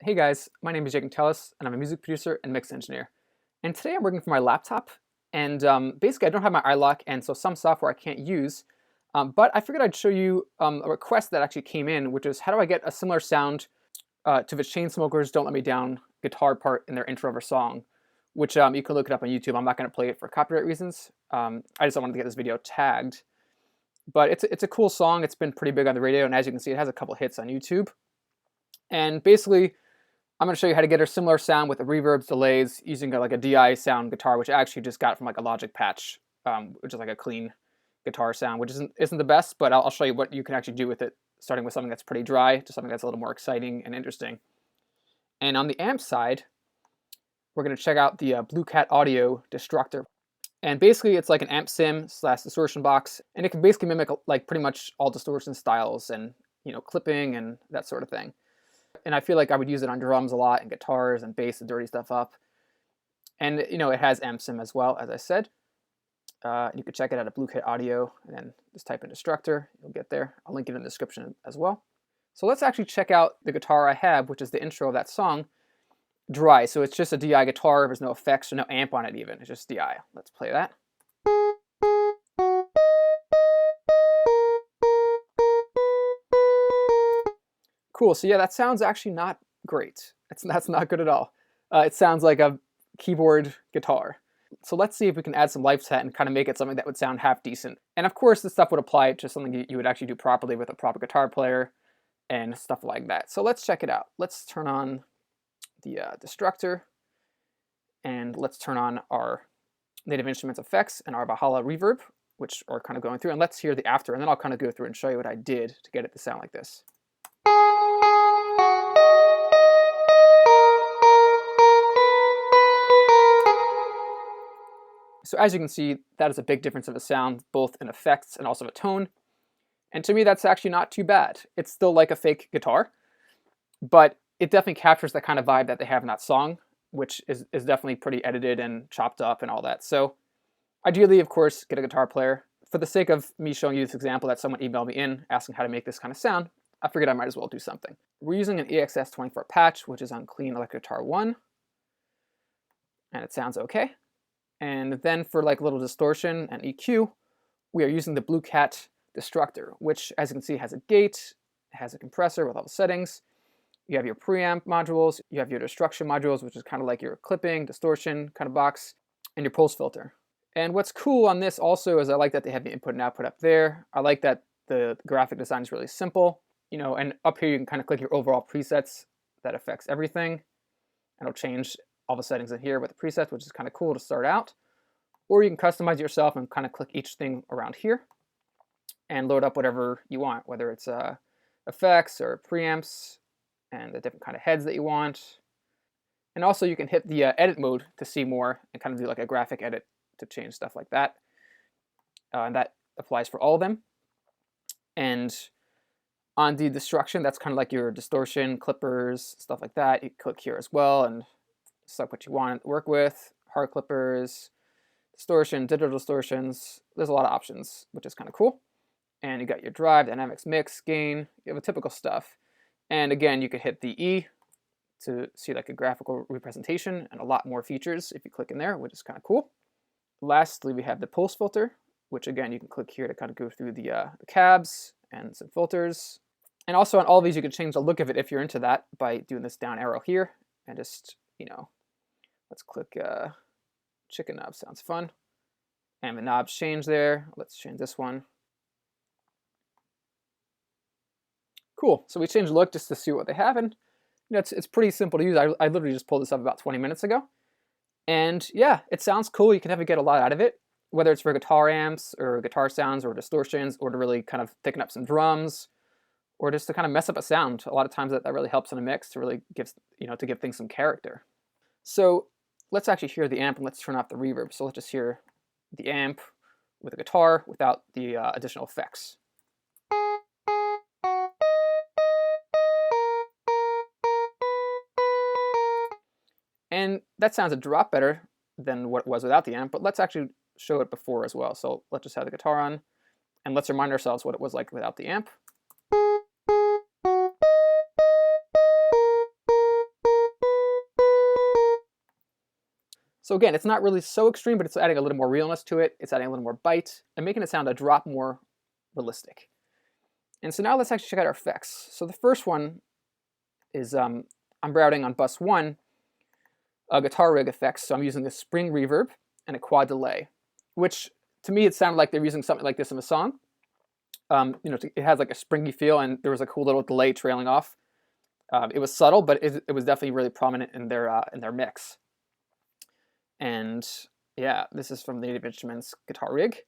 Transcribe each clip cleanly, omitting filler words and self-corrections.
Hey guys, my name is Jake Tellis, and I'm a music producer and mix engineer. And today I'm working from my laptop, and basically I don't have my iLock, and so some software I can't use. But I figured I'd show you a request that actually came in, which is how do I get a similar sound to the Chainsmokers "Don't Let Me Down" guitar part in their intro of a song, which you can look it up on YouTube. I'm not going to play it for copyright reasons. I just wanted to get this video tagged. But it's a cool song. It's been pretty big on the radio, and as you can see, it has a couple hits on YouTube. And basically, I'm going to show you how to get a similar sound with the reverbs, delays, using like a DI sound guitar, which I actually just got from like a Logic patch, which is like a clean guitar sound, which isn't the best, but I'll show you what you can actually do with it, starting with something that's pretty dry to something that's a little more exciting and interesting. And on the amp side, we're going to check out the Blue Cat Audio Destructor. And basically, it's like an amp sim / distortion box, and it can basically mimic like pretty much all distortion styles and clipping and that sort of thing. And I feel like I would use it on drums a lot and guitars and bass to dirty stuff up. And it has amp sim as well, as I said. You can check it out at Blue Cat Audio, and then just type in Destructor. You'll get there. I'll link it in the description as well. So let's actually check out the guitar I have, which is the intro of that song, dry. So it's just a DI guitar. There's no effects or no amp on it even. It's just DI. Let's play that. Cool. So yeah, that sounds actually not great. That's not good at all. It sounds like a keyboard guitar. So let's see if we can add some life to that and kind of make it something that would sound half decent. And of course, this stuff would apply to something you would actually do properly with a proper guitar player and stuff like that. So let's check it out. Let's turn on the Destructor, and let's turn on our Native Instruments effects and our Valhalla reverb, which are kind of going through. And let's hear the after, and then I'll kind of go through and show you what I did to get it to sound like this. So as you can see, that is a big difference of a sound, both in effects and also a tone. And to me, that's actually not too bad. It's still like a fake guitar, but it definitely captures the kind of vibe that they have in that song, which is definitely pretty edited and chopped up and all that. So ideally, of course, get a guitar player. For the sake of me showing you this example that someone emailed me in asking how to make this kind of sound, I figured I might as well do something. We're using an EXS24 patch, which is on Clean Electric Guitar 1, and it sounds okay. And then for like a little distortion and EQ, we are using the Blue Cat Destructor, which, as you can see, has a gate, has a compressor with all the settings. You have your preamp modules, you have your destruction modules, which is kind of like your clipping, distortion kind of box, and your pulse filter. And what's cool on this also is I like that they have the input and output up there. I like that the graphic design is really simple, and up here you can kind of click your overall presets that affects everything. And it'll change all the settings in here with the presets, which is kind of cool to start out. Or you can customize it yourself and kind of click each thing around here and load up whatever you want, whether it's effects or preamps and the different kind of heads that you want. And also you can hit the edit mode to see more and kind of do like a graphic edit to change stuff like that. And that applies for all of them. And on the destruction, that's kind of like your distortion, clippers, stuff like that. You click here as well and select what you want to work with. Hard clippers, distortion, digital distortions. There's a lot of options, which is kind of cool. And you got your drive, dynamics, mix, gain. You have the typical stuff. And again, you could hit the E to see like a graphical representation and a lot more features if you click in there, which is kind of cool. Lastly, we have the pulse filter, which again, you can click here to kind of go through the cabs and some filters. And also on all of these, you can change the look of it if you're into that by doing this down arrow here and just, let's click chicken knob, sounds fun. And the knobs change there. Let's change this one. Cool, so we changed the look just to see what they have, and it's pretty simple to use. I literally just pulled this up about 20 minutes ago. And yeah, it sounds cool. You can definitely get a lot out of it, whether it's for guitar amps or guitar sounds or distortions, or to really kind of thicken up some drums, or just to kind of mess up a sound. A lot of times that really helps in a mix to really give, to give things some character. So let's actually hear the amp and let's turn off the reverb. So let's just hear the amp with the guitar without the additional effects. And that sounds a drop better than what it was without the amp, but let's actually show it before as well. So let's just have the guitar on, and let's remind ourselves what it was like without the amp. So again, it's not really so extreme, but it's adding a little more realness to it. It's adding a little more bite and making it sound a drop more realistic. And so now let's actually check out our effects. So the first one is I'm routing on bus 1 guitar rig effects. So I'm using a spring reverb and a quad delay, which to me it sounded like they're using something like this in a song. It has like a springy feel, and there was a cool little delay trailing off. It was subtle, but it was definitely really prominent in their mix. And yeah, this is from the Native Instruments guitar rig,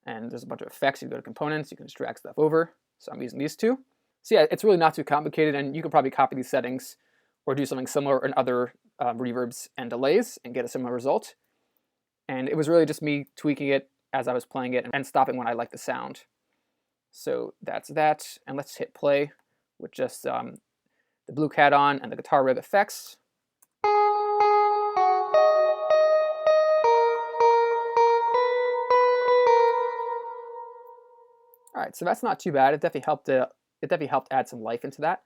and there's a bunch of effects. You can go to components, you can just drag stuff over. So I'm using these two. So yeah, it's really not too complicated, and you can probably copy these settings or do something similar in other reverbs and delays and get a similar result. And it was really just me tweaking it as I was playing it and stopping when I liked the sound. So that's that, and let's hit play with just the blue cat on and the guitar rig effects. All right, so that's not too bad. It definitely helped add some life into that.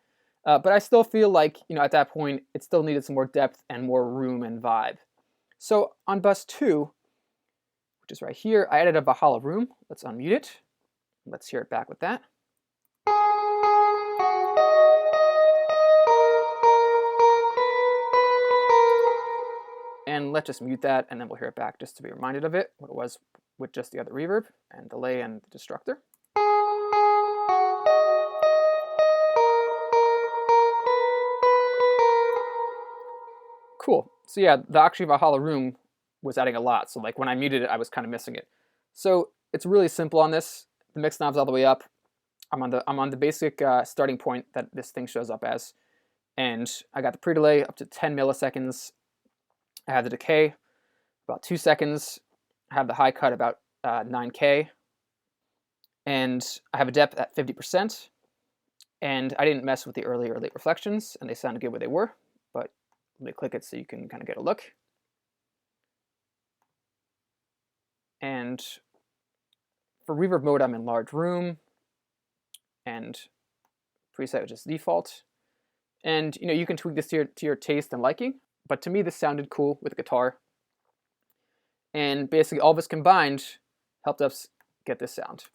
But I still feel like, at that point, it still needed some more depth and more room and vibe. So on bus 2, which is right here, I added a Valhalla room. Let's unmute it. Let's hear it back with that. And let's just mute that, and then we'll hear it back just to be reminded of it, what it was with just the other reverb and delay and the Destructor. Cool. So yeah, the actually Valhalla room was adding a lot. So like when I muted it, I was kind of missing it. So it's really simple on this. The mix knob's all the way up. I'm on the basic starting point that this thing shows up as, and I got the pre-delay up to 10 milliseconds. I have the decay about 2 seconds. I have the high cut about 9K, and I have a depth at 50%. And I didn't mess with the early or late reflections, and they sounded good where they were. But let me click it so you can kind of get a look. And for reverb mode, I'm in large room, and preset which is default. And you can tweak this to your taste and liking, but to me this sounded cool with the guitar. And basically all of us combined helped us get this sound.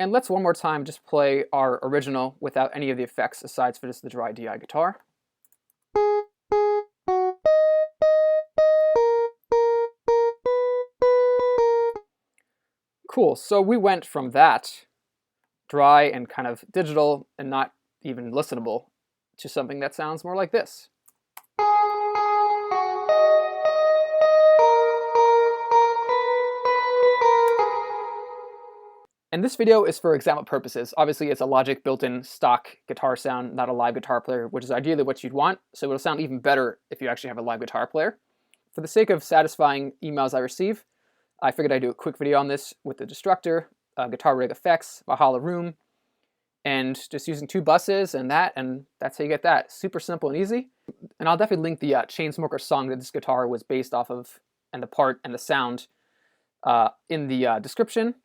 And let's one more time just play our original without any of the effects aside for just the dry DI guitar. Cool, so we went from that dry and kind of digital and not even listenable to something that sounds more like this. And this video is for example purposes. Obviously it's a Logic built-in stock guitar sound, not a live guitar player, which is ideally what you'd want, so it'll sound even better if you actually have a live guitar player. For the sake of satisfying emails I receive, I figured I'd do a quick video on this with the Destructor, guitar rig effects, Valhalla room, and just using 2 buses and that's how you get that. Super simple and easy. And I'll definitely link the Chainsmokers song that this guitar was based off of, and the part and the sound in the description,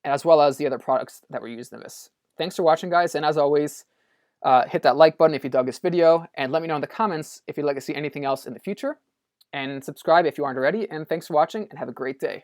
as well as the other products that were used in this. Thanks for watching, guys, and as always, hit that like button if you dug this video, and let me know in the comments if you'd like to see anything else in the future, and subscribe if you aren't already, and thanks for watching, and have a great day.